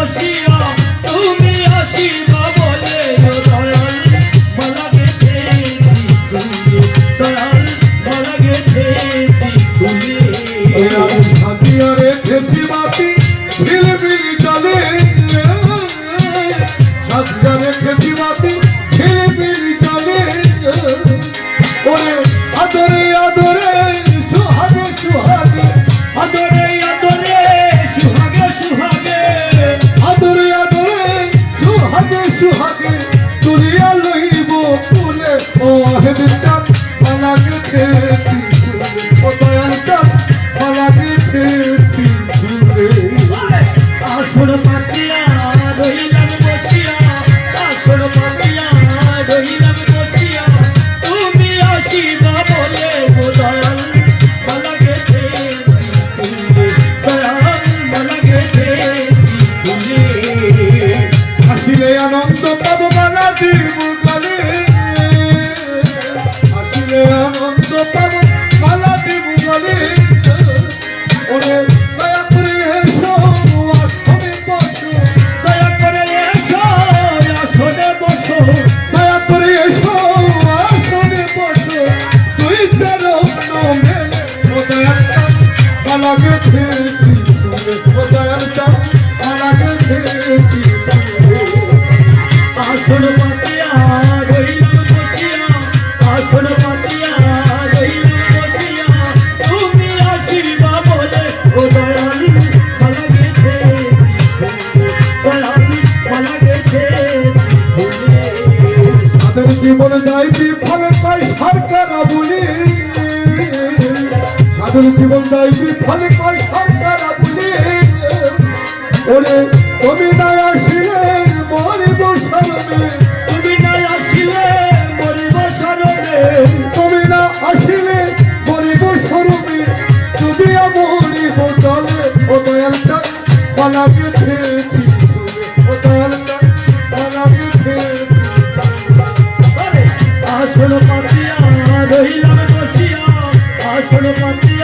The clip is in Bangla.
আসিয়া তুমি আসিবা বলে দয়াল মালা গেথেছি ফুলে দয়াল মালা গেথেছি ফুলে সাজিয়া রেখেছি মাটি ঝিলমিল জলে সাজিয়া রেখেছি মাটি ঝিলমিল জলে ওরে আদরে আদরে সুহাগে সুহাগে আদরে আদরে সুহাগে সুহাগে আদরে আদরে সুহাগে সুহাগে তুলিয়া লইব ফুলে ও হেদিন চাঁদ মালা গেথেছি ও দয়াল চাঁদ মালা গেথেছি ফুলে আসর পাতিয়া রহিলাম বসিয়া আসর পাতিয়া রহিলাম বসিয়া তুমি আসিবা বলে দয়াল মালা গেথেছি ফুলে দয়াল মালা গেথেছি ফুলে আসিলে আনন্দ পাব মালা দিব গলে আসিলে আনন্দ পাব মালা দিব গলে ওরে দয়া করে এসো আসনে বসো দয়া করে এসো আসনে বসো দয়া করে এসো আসনে বসো তুই তেরো মেলে ও দয়াল চাঁদ মালা গেথেছি ফুলে ও দয়াল চাঁদ মালা গেথেছি ফুলে আসন পাতিয়া রহিলাম বসিয়া আসন পাতিয়া রহিলাম বসিয়া তুমি আসিবা বলে ও দয়াল মালা গেথেছি ফুলে দয়াল মালা গেথেছি ফুলে তাদের জীবন যায় বিফলে তাই সরকার বলি তাদের জীবন যায় বিফলে তাই সরকার বলি ওরে তুমি না আসিলে মরিব শরমে তুমি না আসিলে মরিব শরণে তুমি না আসিলে মরিব শরমে তুমি মরিব জলে ও দয়াল চাঁদ মালা গেথেছি ও দয়াল চাঁদ মালা গেথেছি আসন পাতিয়া রহিলাম বসিয়া আসন পাতিয়া